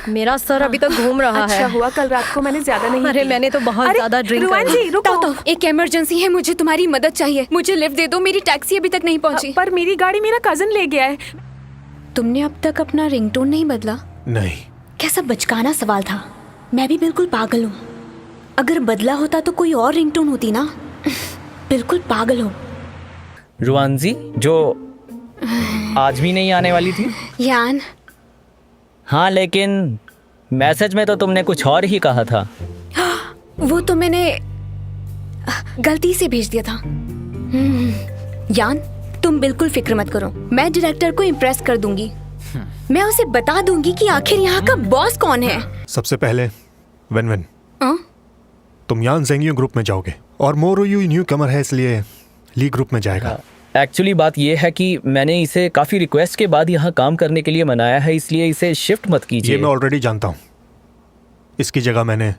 मेरा सर अभी तक घूम रहा अच्छा है। हुआ कल रात को मैंने ज्यादा नहीं अरे पी। मैंने तो बहुत अरे, ज्यादा ड्रिंक रुआन जी रुको। तो एक इमरजेंसी है, मुझे तुम्हारी मदद चाहिए। मुझे लिफ्ट दे दो, मेरी टैक्सी अभी तक नहीं पहुंची। पर मेरी गाड़ी मेरा कजन ले गया है। तुमने अब तक अपना रिंगटोन नहीं बदला? नहीं। कैसा बचकाना सवाल था। मैं भी बिल्कुल पागल हूँ। अगर बदला होता तो कोई और रिंगटोन होती ना। बिल्कुल पागल हो। रुआनजी जो आज भी नहीं आने वाली थी। यान, हाँ लेकिन मैसेज में तो तुमने कुछ और ही कहा था। वो तो मैंने गलती से भेज दिया था। यान, तुम बिल्कुल फिक्र मत करो। मैं डायरेक्टर को इम्प्रेस कर दूंगी। मैं उसे बता दूंगी कि आखिर यहाँ का बॉस कौन है। सबसे पहले वेन हाँ? तुम यान जेंगियो ग्रुप में जाओगे और मोरुयू न्यू कमर है इसलिए ली ग्रुप में जाएगा। एक्चुअली बात यह है कि मैंने इसे काफ़ी रिक्वेस्ट के बाद यहाँ काम करने के लिए मनाया है, इसलिए इसे शिफ्ट मत कीजिए। ये मैं ऑलरेडी जानता हूँ। इसकी जगह मैंने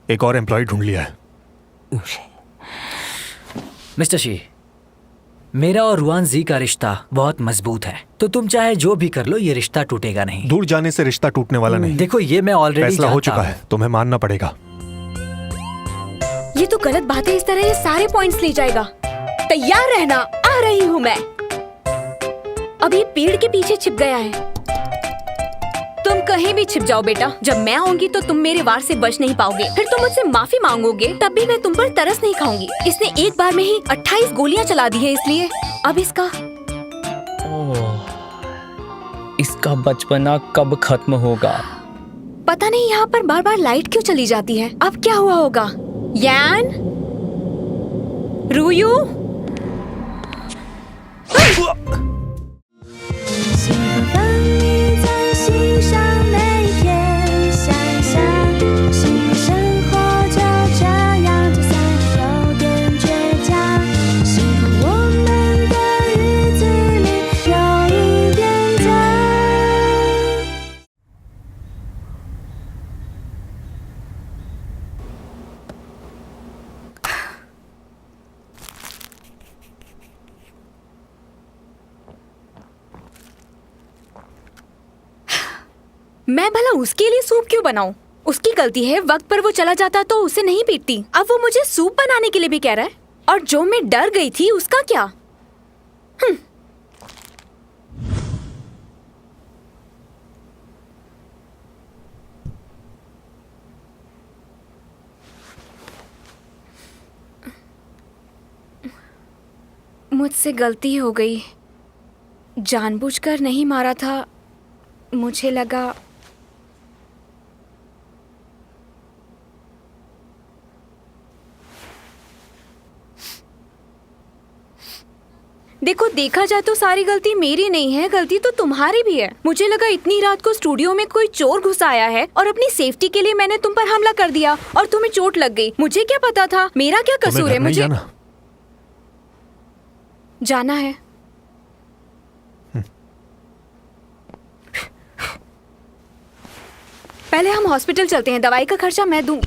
एक और एम्प्लॉय ढूंढ लिया है। मिस्टर शी, मेरा और रुआन जी का रिश्ता बहुत मजबूत है, तो तुम चाहे जो भी कर लो ये रिश्ता टूटेगा नहीं। दूर जाने से रिश्ता टूटने वाला नहीं। देखो ये मैं ऑलरेडी फैसला हो चुका है, तुम्हें मानना पड़ेगा। ये तो गलत बात है। इस तरह ये सारे पॉइंट्स ले जाएगा। तैयार रहना, आ रही हूँ मैं। अब ये पेड़ के पीछे छिप गया है। तुम कहीं भी छिप जाओ बेटा, जब मैं आऊंगी तो तुम मेरे वार से बच नहीं पाओगे। फिर तुम मुझसे माफी मांगोगे, तब भी मैं तुम पर तरस नहीं खाऊंगी। इसने एक बार में ही 28 गोलियां चला दी है, इसलिए अब इसका बचपना कब खत्म होगा? पता नहीं यहाँ पर बार बार लाइट क्यों चली जाती है। अब क्या हुआ होगा? यान, रूयू, मैं भला उसके लिए सूप क्यों बनाऊं? उसकी गलती है, वक्त पर वो चला जाता तो उसे नहीं पीटती। अब वो मुझे सूप बनाने के लिए भी कह रहा है। और जो मैं डर गई थी उसका क्या? मुझसे गलती हो गई। जानबूझकर नहीं मारा था। मुझे लगा देखो, देखा जाए तो सारी गलती मेरी नहीं है, गलती तो तुम्हारी भी है। मुझे लगा इतनी रात को स्टूडियो में कोई चोर घुस आया है और अपनी सेफ्टी के लिए मैंने तुम पर हमला कर दिया और तुम्हें चोट लग गई। मुझे क्या पता था? मेरा क्या कसूर है? मुझे जाना है। पहले हम हॉस्पिटल चलते हैं, दवाई का खर्चा मैं दूं।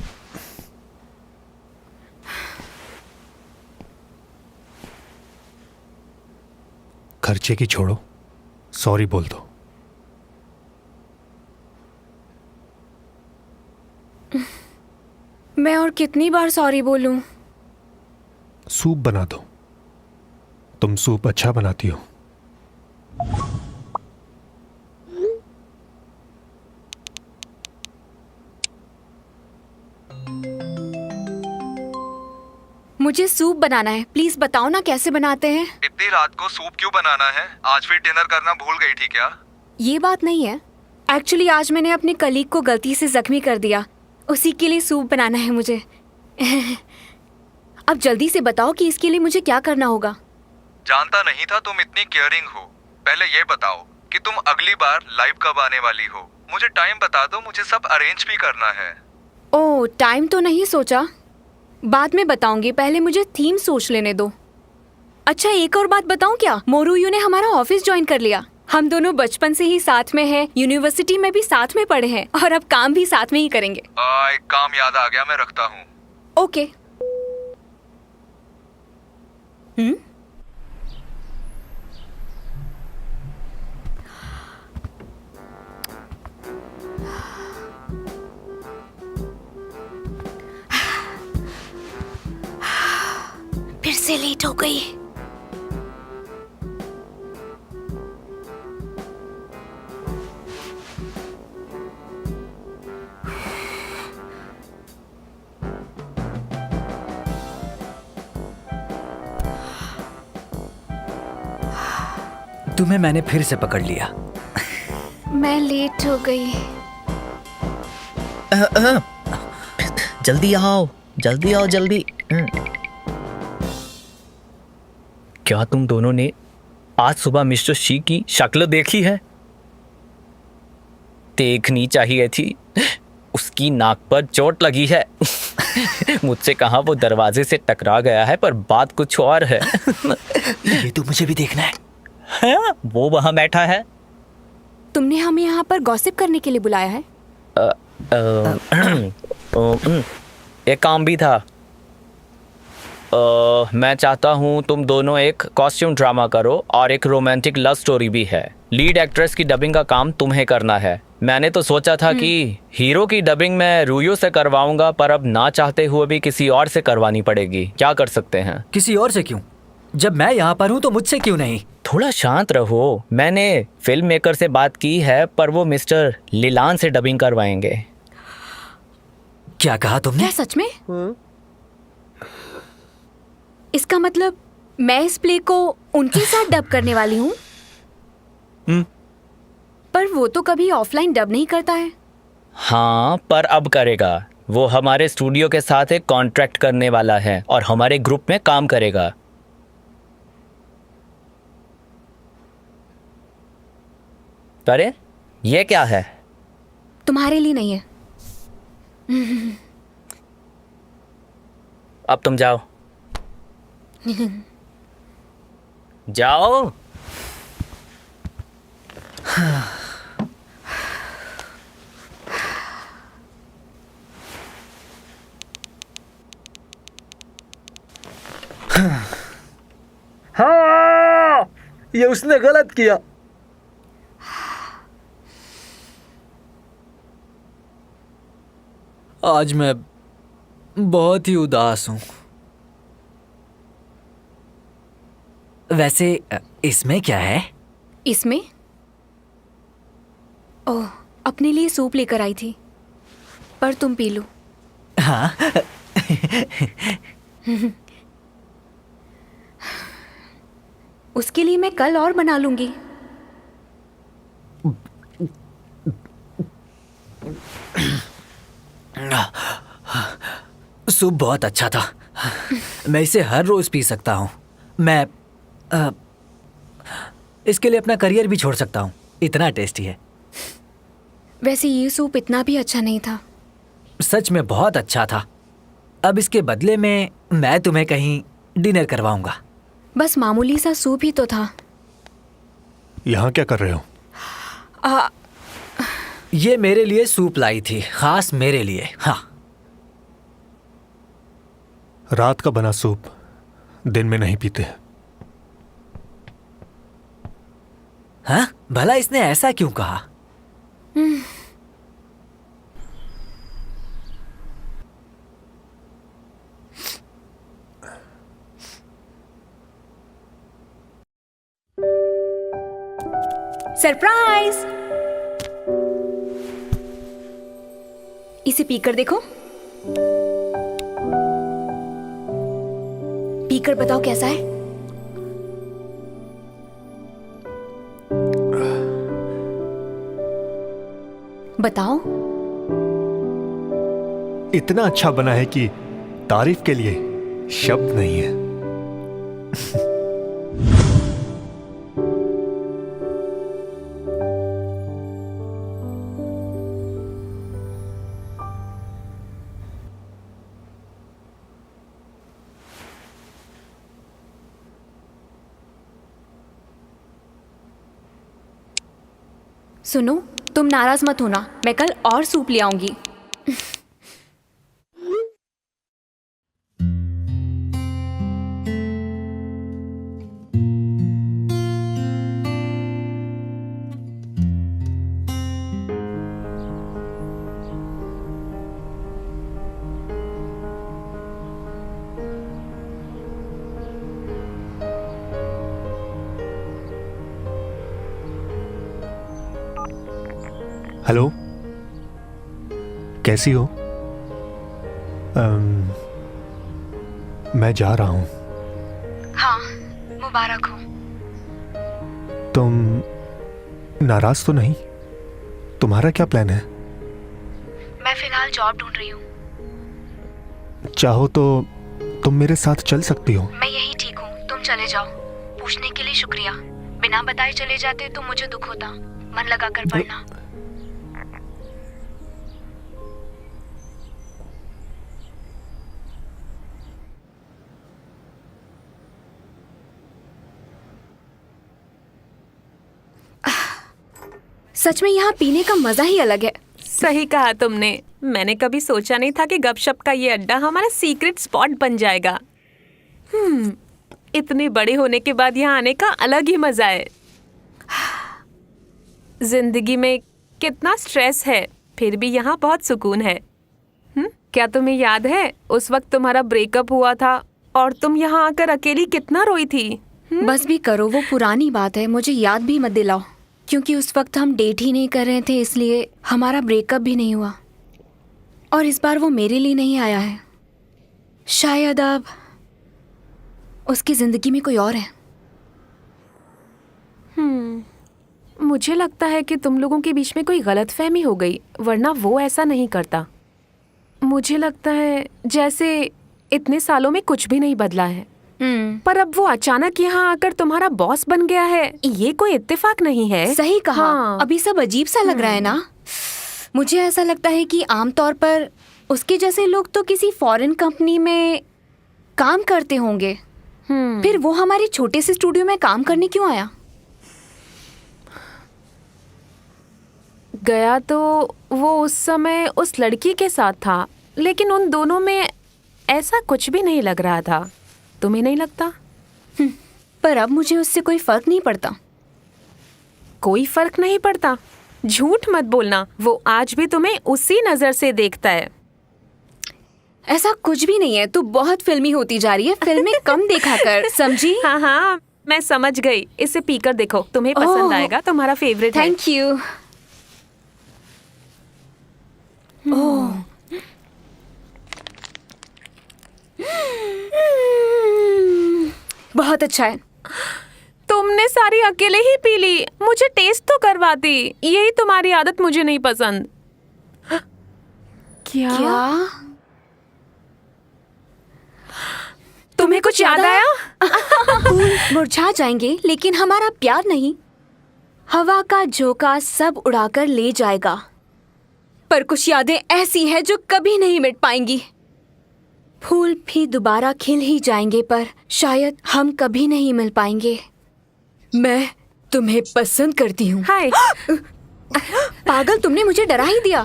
खर्चे की छोड़ो, सॉरी बोल दो। मैं और कितनी बार सॉरी बोलूं? सूप बना दो, तुम सूप अच्छा बनाती हो। मुझे सूप बनाना है, प्लीज बताओ ना कैसे बनाते हैं। इतनी रात को सूप क्यों बनाना है? आज फिर डिनर करना भूल गई थी क्या? ये बात नहीं है। एक्चुअली आज मैंने अपने कलीग को गलती से जख्मी कर दिया, उसी के लिए सूप बनाना है मुझे। अब जल्दी से बताओ कि इसके लिए मुझे क्या करना होगा। जानता नहीं था तुम इतनी केयरिंग हो। पहले ये बताओ कि तुम अगली बार लाइव कब आने वाली हो। मुझे टाइम बता दो, मुझे सब अरेंज भी करना है। ओह, टाइम तो नहीं सोचा, बाद में बताऊंगी। पहले मुझे थीम सोच लेने दो। अच्छा, एक और बात बताऊं क्या? मोरुयू ने हमारा ऑफिस ज्वाइन कर लिया। हम दोनों बचपन से ही साथ में हैं, यूनिवर्सिटी में भी साथ में पढ़े हैं और अब काम भी साथ में ही करेंगे। एक काम याद आ गया, मैं रखता हूँ। ओके। से लेट हो गई। तुम्हें मैंने फिर से पकड़ लिया। मैं लेट हो गई। जल्दी आओ, जल्दी आओ, जल्दी। क्या तुम दोनों ने आज सुबह मिस्टर शी की शक्ल देखी है? देखनी चाहिए थी। उसकी नाक पर चोट लगी है। मुझसे कहा वो दरवाजे से टकरा गया है, पर बात कुछ और है। ये तो मुझे भी देखना है। हाँ, वो वहां बैठा है। तुमने हमें यहाँ पर गॉसिप करने के लिए बुलाया है? एक काम भी था। मैं चाहता हूँ तुम दोनों एक कॉस्ट्यूम ड्रामा करो और एक रोमांटिक लव स्टोरी भी है। लीड एक्ट्रेस की डबिंग का काम तुम्हें करना है। मैंने तो सोचा था कि हीरो की डबिंग मैं रूयो से करवाऊंगा, पर अब ना चाहते हुए भी किसी और से करवानी पड़ेगी। क्या कर सकते हैं? किसी और से क्यों? जब मैं यहाँ पर हूँ तो मुझसे क्यों नहीं? थोड़ा शांत रहो। मैंने फिल्म मेकर से बात की है, पर वो मिस्टर लीलान से डबिंग करवाएंगे। क्या कहा तुमने? क्या सच में? इसका मतलब मैं इस प्ले को उनके साथ डब करने वाली हूँ? पर वो तो कभी ऑफलाइन डब नहीं करता है। हाँ, पर अब करेगा। वो हमारे स्टूडियो के साथ एक कॉन्ट्रैक्ट करने वाला है और हमारे ग्रुप में काम करेगा। अरे ये क्या है? तुम्हारे लिए नहीं है। अब तुम जाओ। जाओ। हाँ, ये उसने गलत किया। आज मैं बहुत ही उदास हूं। वैसे इसमें क्या है? इसमें? ओह, अपने लिए सूप लेकर आई थी, पर तुम पी लो। हाँ। उसके लिए मैं कल और बना लूंगी। सूप बहुत अच्छा था। मैं इसे हर रोज पी सकता हूँ। मैं इसके लिए अपना करियर भी छोड़ सकता हूँ। इतना टेस्टी है। वैसे ये सूप इतना भी अच्छा नहीं था। सच में बहुत अच्छा था। अब इसके बदले में मैं तुम्हें कहीं डिनर करवाऊंगा। बस मामूली सा सूप ही तो था। यहाँ क्या कर रहे हो? ये मेरे लिए सूप लाई थी, खास मेरे लिए। हाँ। रात का बना सूप दिन में नहीं पीते। हाँ? भला इसने ऐसा क्यों कहा? सरप्राइज! इसे पीकर देखो। पीकर बताओ कैसा है। बताओ। इतना अच्छा बना है कि तारीफ के लिए शब्द नहीं है। सुनो, तुम नाराज मत होना, मैं कल और सूप ले आऊंगी। हेलो, कैसी हो? मैं जा रहा हूँ। हाँ, मुबारक हो। तुम नाराज तो नहीं? तुम्हारा क्या प्लान है? मैं फिलहाल जॉब ढूंढ रही हूँ। चाहो तो तुम मेरे साथ चल सकती हो। मैं यही ठीक हूँ, तुम चले जाओ। पूछने के लिए शुक्रिया। बिना बताए चले जाते तो मुझे दुख होता। मन लगा कर पढ़ना। सच में यहाँ पीने का मजा ही अलग है। सही कहा तुमने। मैंने कभी सोचा नहीं था कि गपशप का ये अड्डा हमारा सीक्रेट स्पॉट बन जाएगा। इतने बड़े होने के बाद यहाँ आने का अलग ही मजा है। जिंदगी में कितना स्ट्रेस है, फिर भी यहाँ बहुत सुकून है। क्या तुम्हें याद है उस वक्त तुम्हारा ब्रेकअप हुआ था और तुम यहाँ आकर अकेली कितना रोई थी? बस भी करो, वो पुरानी बात है, मुझे याद भी मत दिलाओ। क्योंकि उस वक्त हम डेट ही नहीं कर रहे थे, इसलिए हमारा ब्रेकअप भी नहीं हुआ। और इस बार वो मेरे लिए नहीं आया है। शायद अब उसकी जिंदगी में कोई और है। मुझे लगता है कि तुम लोगों के बीच में कोई गलतफहमी हो गई, वरना वो ऐसा नहीं करता। मुझे लगता है जैसे इतने सालों में कुछ भी नहीं बदला है, पर अब वो अचानक यहाँ आकर तुम्हारा बॉस बन गया है, ये कोई इत्तेफाक नहीं है। सही कहा। हाँ। अभी सब अजीब सा लग रहा है ना। मुझे ऐसा लगता है कि आमतौर पर उसके जैसे लोग तो किसी फॉरेन कंपनी में काम करते होंगे। फिर वो हमारे छोटे से स्टूडियो में काम करने क्यों आया? गया तो वो उस समय उस लड़की के साथ था, लेकिन उन दोनों में ऐसा कुछ भी नहीं लग रहा था। तुम्हें नहीं लगता? पर अब मुझे उससे कोई फर्क नहीं पड़ता। कोई फर्क नहीं पड़ता? झूठ मत बोलना, वो आज भी तुम्हें उसी नजर से देखता है। ऐसा कुछ भी नहीं है। तू बहुत फिल्मी होती जा रही है। फिल्में कम देखा कर, समझी? हाँ हाँ, मैं समझ गई। इसे पीकर देखो, तुम्हें पसंद ओह। आएगा, तुम्हारा फेवरेट है। Thank you. ओह, बहुत अच्छा है। तुमने सारी अकेले ही पी ली, मुझे टेस्ट तो करवाती। यही तुम्हारी आदत मुझे नहीं पसंद। क्या? तुम्हें कुछ याद आया? फूल मुरझा जाएंगे लेकिन हमारा प्यार नहीं। हवा का झोंका सब उड़ाकर ले जाएगा, पर कुछ यादें ऐसी हैं जो कभी नहीं मिट पाएंगी। फूल भी दोबारा खिल ही जाएंगे, पर शायद हम कभी नहीं मिल पाएंगे। मैं तुम्हें पसंद करती हूँ। हाय। पागल, तुमने मुझे डरा ही दिया।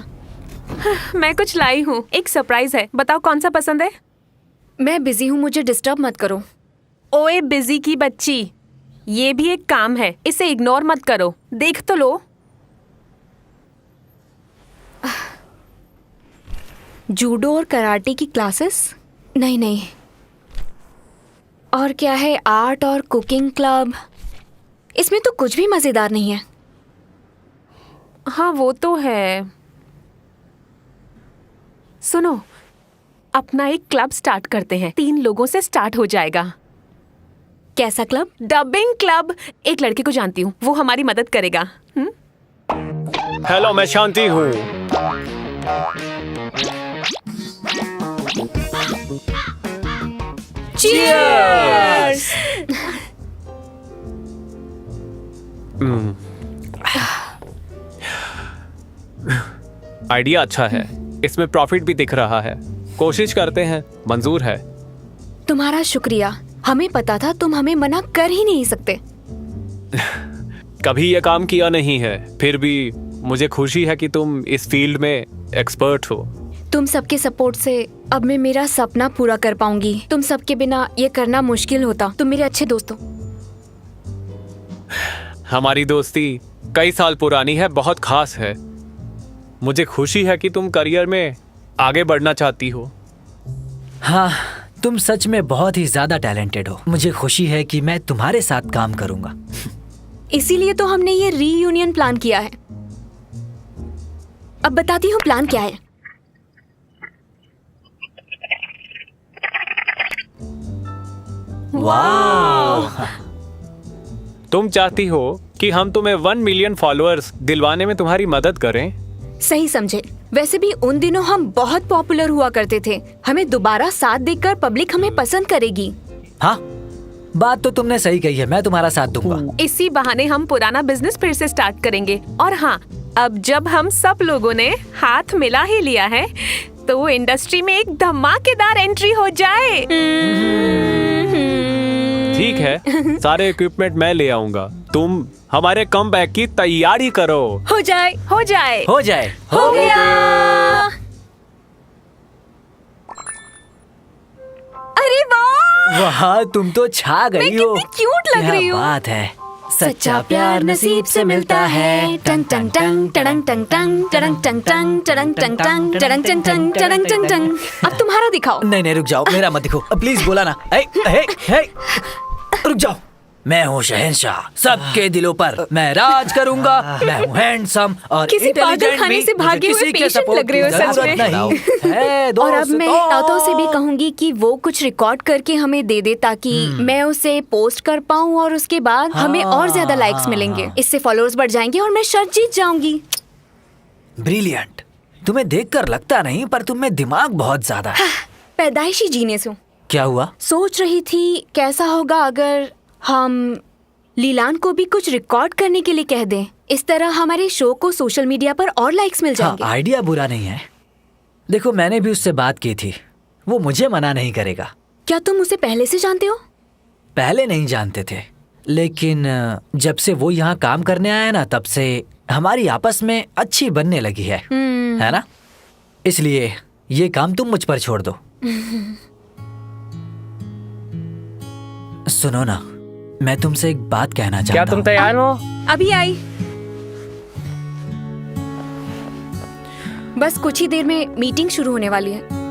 मैं कुछ लाई हूँ, एक सरप्राइज है। बताओ कौन सा पसंद है? मैं बिजी हूँ, मुझे डिस्टर्ब मत करो। ओए बिजी की बच्ची, ये भी एक काम है, इसे इग्नोर मत करो। देख तो लो। जूडो और कराटे की क्लासेस? नहीं नहीं। और क्या है, आर्ट और कुकिंग क्लब? इसमें तो कुछ भी मजेदार नहीं है। हाँ वो तो है। सुनो, अपना एक क्लब स्टार्ट करते हैं। 3 लोगों से स्टार्ट हो जाएगा। कैसा क्लब? Dubbing club. एक लड़के को जानती हूँ, वो हमारी मदद करेगा। हेलो, मैं शांति हूँ। Cheers! आइडिया अच्छा है, इसमें प्रॉफिट भी दिख रहा है। कोशिश करते हैं, मंजूर है। तुम्हारा शुक्रिया। हमें पता था तुम हमें मना कर ही नहीं सकते। कभी ये काम किया नहीं है, फिर भी मुझे खुशी है कि तुम इस फील्ड में एक्सपर्ट हो। तुम सबके सपोर्ट से अब मैं मेरा सपना पूरा कर पाऊंगी। तुम सबके बिना ये करना मुश्किल होता। तुम मेरे अच्छे दोस्त हो। हमारी दोस्ती कई साल पुरानी है, बहुत खास है। मुझे खुशी है कि तुम करियर में आगे बढ़ना चाहती हो। हाँ, तुम सच में बहुत ही ज्यादा टैलेंटेड हो। मुझे खुशी है कि मैं तुम्हारे साथ काम करूंगा। इसीलिए तो हमने ये रीयूनियन प्लान किया है। अब बताती हूँ प्लान क्या है। वाह! तुम चाहती हो कि हम तुम्हें 1 मिलियन फॉलोअर्स दिलवाने में तुम्हारी मदद करें? सही समझे। वैसे भी उन दिनों हम बहुत पॉपुलर हुआ करते थे। हमें दोबारा साथ देखकर पब्लिक हमें पसंद करेगी। हाँ, बात तो तुमने सही कही है, मैं तुम्हारा साथ दूंगा। इसी बहाने हम पुराना बिजनेस फिर से स्टार्ट करेंगे। और हाँ, अब जब हम सब लोगों ने हाथ मिला ही लिया है तो इंडस्ट्री में एक धमाकेदार एंट्री हो जाए। ठीक है, सारे इक्विपमेंट मैं ले आऊंगा। तुम हमारे कमबैक की तैयारी करो। हो जाए। हो जाए। हो जाए। हो गया। अरे वाह! वाह, तुम तो छा गई मैं हो। कितनी क्यूट लग रही क्या हूँ। बात है। सच्चा प्यार नसीब से मिलता है। टंग टंग टंग टंग टंग टंग टंग टंग टंग टंग टंग टंग टंग टंग टंग टंग टंग टंग। अब तुम्हारा दिखाओ। नहीं नहीं, रुक जाओ, मेरा मत दिखो प्लीज। बोला ना। हे, हे, हे, रुक जाओ। मैं हूँ शहंशाह, सबके दिलों पर मैं राज करूंगा। मैं हूँ हैंडसम और किसी इंटेलिजेंट पागलखाने भी। से मुझे भागे हुए किसी के patient support लग रहे हो की सच जरूरत में। नहीं है। और अब मैं दोस्तों। तातो से भी कहूंगी कि वो कुछ रिकॉर्ड करके हमें दे दे ताकि मैं उसे पोस्ट कर पाऊं और उसके बाद हमें और ज्यादा लाइक्स मिलेंगे। इससे फॉलोअर्स बढ़ जाएंगे और मैं शर्त जीत जाऊंगी। ब्रिलियंट। तुम्हें देखकर लगता नहीं, पर तुम में दिमाग बहुत ज्यादा है। पैदाइशी जीनियस हूँ। क्या हुआ? सोच रही थी कैसा होगा अगर हम लीलान को भी कुछ रिकॉर्ड करने के लिए कह दें। इस तरह हमारे शो को सोशल मीडिया पर और लाइक्स मिल हाँ, जाएंगे। आइडिया बुरा नहीं है। देखो, मैंने भी उससे बात की थी, वो मुझे मना नहीं करेगा। क्या तुम उसे पहले से जानते हो? पहले नहीं जानते थे, लेकिन जब से वो यहाँ काम करने आया ना, तब से हमारी आपस में अच्छी बनने लगी है ना? इसलिए ये काम तुम मुझ पर छोड़ दो। सुनो ना, मैं तुमसे एक बात कहना क्या चाहता तुम हूँ। तैयार हो? अभी आई। बस कुछ ही देर में मीटिंग शुरू होने वाली है।